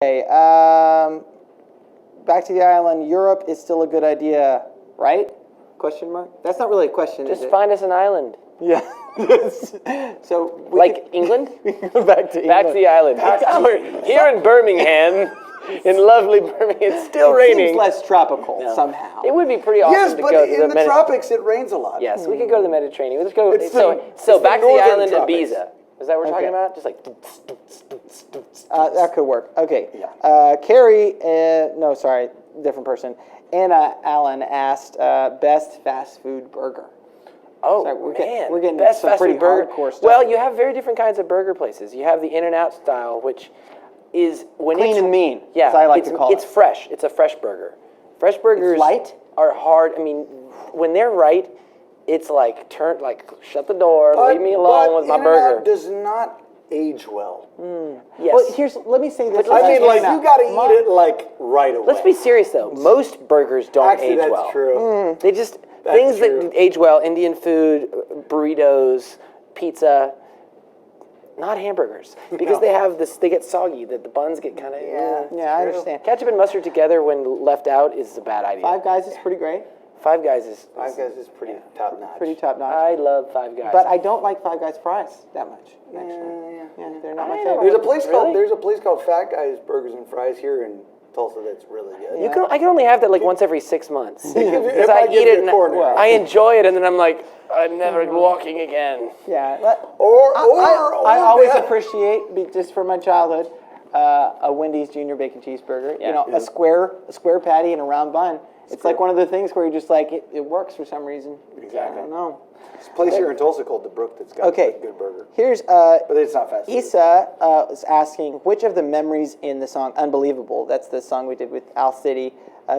Okay, back to the island. Europe is still a good idea, right? Question mark? That's not really a question, is Just it? find us an island. Yeah. So Like England? back to England. Back to the island. We're here in Birmingham, in lovely Birmingham. It's still raining. Seems less tropical somehow. It would be pretty awesome Yes, to but go to in the tropics it rains a lot. Yes, we could go to the Mediterranean. Let's go. It's So the back to the northern island of tropics. Ibiza. Is that what we're talking Okay. about? Just like. That could work. Okay. Yeah. Carrie, no, sorry, different person. Anna Allen asked best fast food burger. Oh, Sorry, we're man. getting Best some fast pretty food burger. hardcore stuff. Well, you have very different kinds of burger places. You have the In-N-Out style, which is when Clean it's and mean, Yeah, as I like to call it's it. fresh. It's a fresh burger. Fresh burgers light? are hard. I mean, when they're right, it's like shut the door, leave me alone with my burger. Does not age well. Yes. Well, let me say this. But I mean, like Anna, you got to eat it like right away. Let's be serious though. Most burgers don't Actually, age that's well. true. They just things true. that age well: Indian food, burritos, pizza. Not hamburgers, because No. they have this. They get soggy. The buns get kind of Yeah, I understand. Ketchup and mustard together when left out is a bad idea. Five Guys is pretty great. Five Guys is Five Guys is pretty top notch. Pretty top notch. I love Five Guys. But I don't like Five Guys fries that much, actually. Yeah, they're not my I favorite. don't- There's a place Really? called Fat Guys Burgers and Fries here in Tulsa that's really good. I can only have that like once every 6 months. It Because I might give eat you it a and corner. I enjoy it, and then I'm like, I'm never walking again. Yeah. I always appreciate, just from my childhood, a Wendy's Junior Bacon Cheeseburger. Yeah. You know, a square patty and a round bun. It's like one of the things where you're just like, it works for some reason. Exactly. I don't know. There's a place here in Tulsa called The Brook that's got Okay. a good burger. Here's But it's not fast food. Issa is asking, which of the memories in the song Unbelievable, that's the song we did with Al City,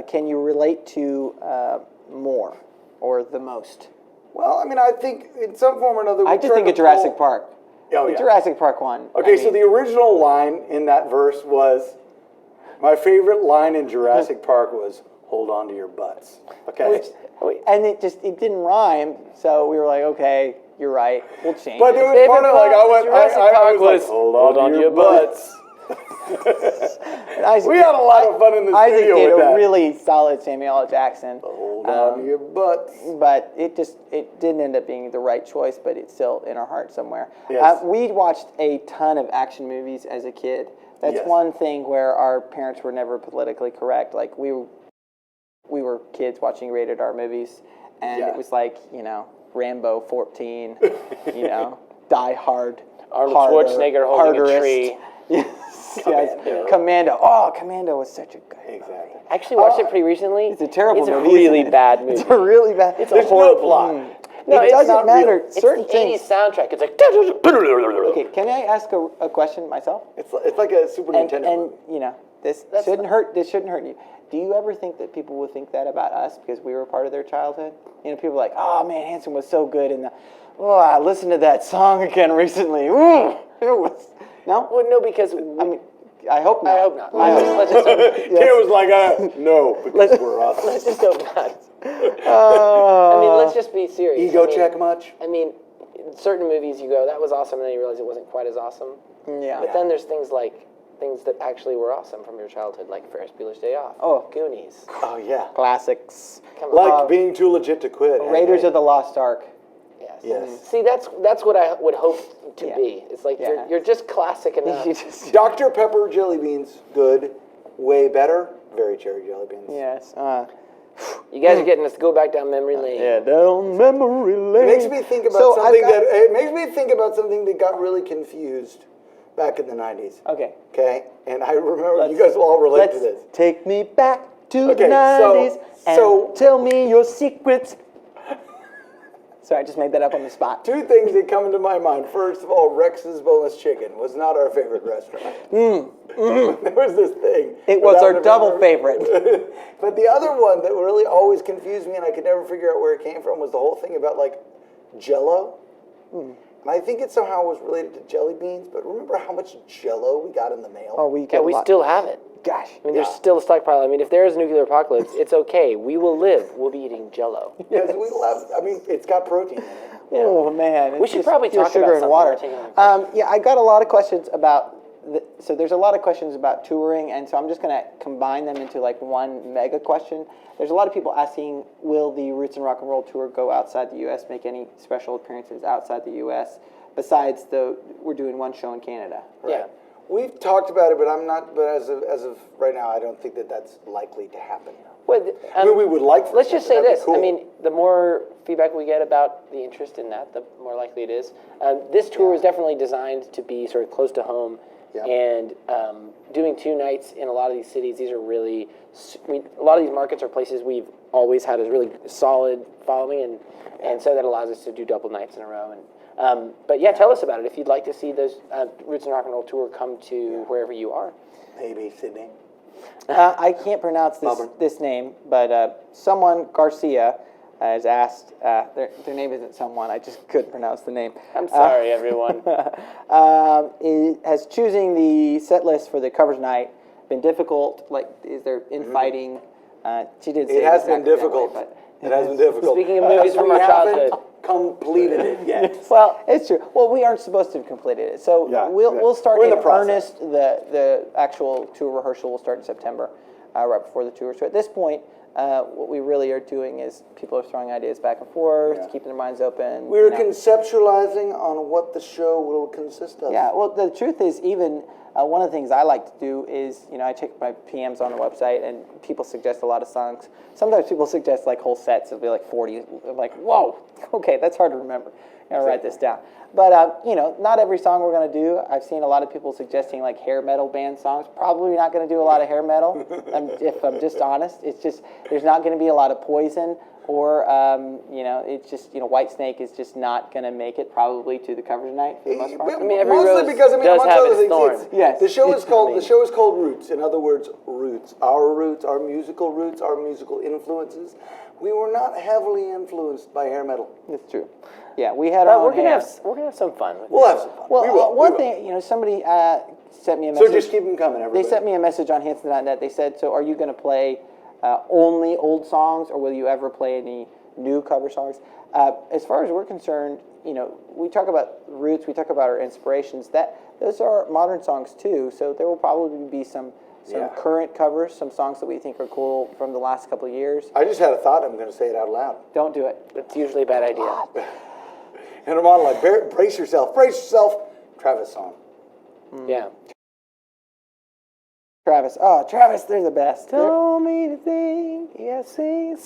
can you relate to more or the most? Well, I mean, I think in some form or another. I just think of Jurassic Park. Oh, The yeah. Jurassic Park one. Okay, I so mean, the original line in that verse was, my favorite line in Jurassic Park was, hold on to your butts. Okay. and it didn't rhyme, so we were like, okay, you're right, we'll change But it it. was part of like, I was like, hold on to your butts. Isaac We had a lot of fun in the Isaac studio did with a that. really solid Samuel L. Jackson. Hold on to your butts. But it didn't end up being the right choice, but it's still in our heart somewhere. Yes. We watched a ton of action movies as a kid. That's Yes. one thing where our parents were never politically correct. Like we were kids watching rated R movies, and Yeah. it was like, Rambo 14, Die Hard, Arnold Harder, Schwarzenegger holding a Harderest. tree. Yes. Commando. Oh, Commando was such a good movie. Exactly. I actually watched it pretty recently. It's a terrible It's movie. a really isn't it? bad movie. It's a really bad. It's a There's no horrible plot. No, it it's doesn't not matter. real. Certain it's the things. 80s soundtrack. It's like. Okay, can I ask a question myself? It's like a Super Nintendo. And this shouldn't hurt. This shouldn't hurt you. Do you ever think that people would think that about us because we were part of their childhood? People are like, oh man, Hanson was so good, and I listened to that song again recently. Ooh, it was no. Well, no, because I mean, I hope not. I hope not. I hope. Let's just hope, It was like, no, because we're us. let's just hope not. I mean, let's just be serious. Ego I mean, check much? I mean, in certain movies you go, that was awesome, and then you realize it wasn't quite as awesome. Yeah. But then there's things that actually were awesome from your childhood, like Ferris Bueller's Day Off. Oh. Goonies. Oh, yeah. Classics. Come Like on. being too legit to quit. Raiders of the Lost Ark. Yes. Yes. See, that's what I would hope to Yeah. be. It's like Yeah. you're just classic enough. You just- Dr. Pepper jelly beans, good. Way better, very cherry jelly beans. yes. You guys are getting us to go back down memory lane. Yeah, down memory lane. It makes me think about So something I've got- it makes me think about something that got really confused back in the 90s. Okay. Okay? And I remember you guys will all relate to this. Take me back to Okay, the 90s and so- tell me your secrets. Sorry, I just made that up on the spot. Two things that come into my mind. First of all, Rex's Boneless Chicken was not our favorite restaurant. There was this thing. It was that I our would double remember. favorite. But the other one that really always confused me and I could never figure out where it came from was the whole thing about like Jell-O. And I think it somehow was related to jelly beans, but remember how much Jell-O we got in the mail? Oh, we Yeah, get we a lot. still have it. Gosh. I mean, there's still a stockpile. I mean, if there is a nuclear apocalypse, it's okay. We will live. We'll be eating Jell-O. Because we love, I mean, it's got protein in it. Oh man, We it's should just probably pure talk sugar about and something water. we're taking on. Yeah, I got a lot of questions about so there's a lot of questions about touring, and so I'm just going to combine them into like one mega question. There's a lot of people asking, will the Roots and Rock and Roll Tour go outside the U.S., make any special appearances outside the U.S., besides we're doing one show in Canada? Right. Yeah. We've talked about it, but I'm not. But as of right now, I don't think that that's likely to happen. Well, I mean, we would like. For let's it, just but say that'd be this. cool. I mean, the more feedback we get about the interest in that, the more likely it is. This tour was definitely designed to be sort of close to home, and doing 2 nights in a lot of these cities. These are really, a lot of these markets are places we've always had a really solid following, and so that allows us to do double nights in a row. And but yeah, tell us about it if you'd like to see those Roots and Rock and Roll Tour come to wherever you are. Maybe Sydney. I can't pronounce this name, but someone, Garcia, has asked, their name isn't someone, I just couldn't pronounce the name. I'm sorry, everyone. Has choosing the set list for the covers night been difficult? Like, is there infighting? She did say It has been exactly that way, difficult. but It has been difficult. Speaking of movies from We our haven't childhood. completed it yet. well, it's true. Well, we aren't supposed to have completed it, so we'll start We're in in the process. earnest. The actual tour rehearsal will start in September, right before the tour. So at this point, what we really are doing is people are throwing ideas back and forth, keeping their minds open. We're conceptualizing on what the show will consist of. Yeah, well, the truth is, even one of the things I like to do is, I check my PMs on the website, and people suggest a lot of songs. Sometimes people suggest like whole sets. It'll be like 40. I'm like, whoa, okay, that's hard to remember. I'll write this down. But not every song we're going to do. I've seen a lot of people suggesting like hair metal band songs. Probably not going to do a lot of hair metal. If I'm just honest, it's just there's not going to be a lot of Poison. Or, it's just, Whitesnake is just not going to make it probably to the covers night for the most part. I mean, every mostly rose because, does amongst have other its things, thorn. Yes. The show is called Roots. In other words, roots. Our roots, our musical influences. We were not heavily influenced by hair metal. That's true. Yeah, we had our own we're gonna hair. have some fun with We'll this. have some fun. Well, we will. one thing, somebody sent me a message. So just keep them coming, everybody. They sent me a message on Hanson.net. They said, so are you going to play only old songs, or will you ever play any new cover songs? As far as we're concerned, we talk about roots, we talk about our inspirations. Those are modern songs too. So there will probably be some current covers, some songs that we think are cool from the last couple of years. I just had a thought. I'm going to say it out loud. Don't do it. It's usually a bad idea. And I'm on like, brace yourself. Travis song. Yeah. Travis, they're the best. Told me to think, yeah, sing.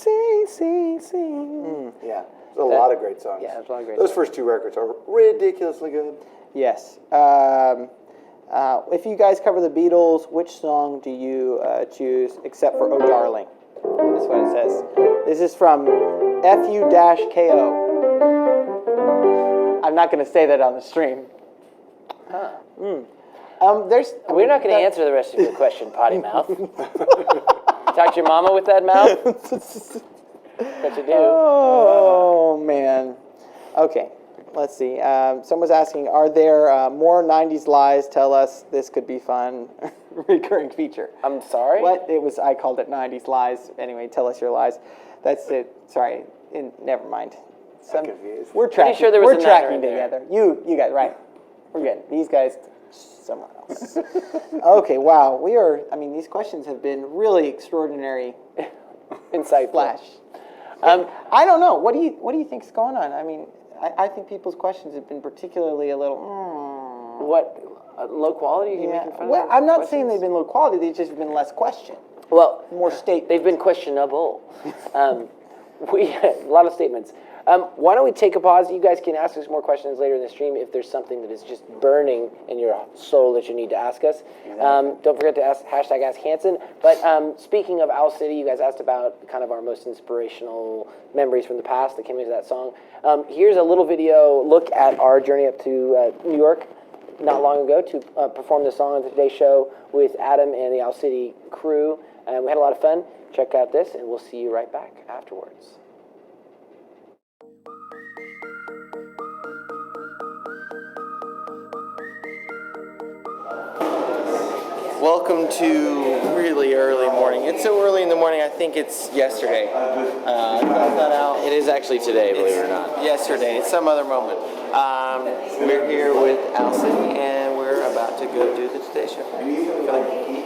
Yeah, there's a lot of great songs. Yeah, there's a lot of great Those songs. first 2 records are ridiculously good. Yes. If you guys cover the Beatles, which song do you choose, except for Oh Darling? That's what it says. This is from FU-KO. I'm not going to say that on the stream. Huh. We're not going to answer the rest of your question, potty mouth. Talk to your mama with that mouth? What you do? Oh, man. Okay, let's see. Someone's asking, are there more 90s lies? Tell us, this could be fun. Recurring feature. I'm sorry? What? I called it 90s lies. Anyway, tell us your lies. That's it. Sorry. Never mind. I'm confused. We're tracking, sure there was we're a tracking niner in there. together. You guys, right. We're good. These guys, someone else. Okay, wow. These questions have been really extraordinary. Insightful. Flash. I don't know. What do you think's going on? I think people's questions have been particularly a little. What? Low quality? Are you making fun of Well, our I'm not questions? saying they've been low quality. They've just been less question, Well, more statement. they've been questionable. A lot of statements. Why don't we take a pause? You guys can ask us more questions later in the stream if there's something that is just burning in your soul that you need to ask us. Don't forget to ask Hanson. But speaking of Owl City, you guys asked about kind of our most inspirational memories from the past that came into that song. Here's a little video look at our journey up to New York not long ago to perform the song on the Today Show with Adam and the Owl City crew. And we had a lot of fun. Check out this, and we'll see you right back afterwards. Welcome to really early morning. It's so early in the morning, I think it's yesterday. I found that out. It is actually today, believe it or not. Yesterday, it's some other moment. We're here with Alcin, and we're about to go do the Today Show.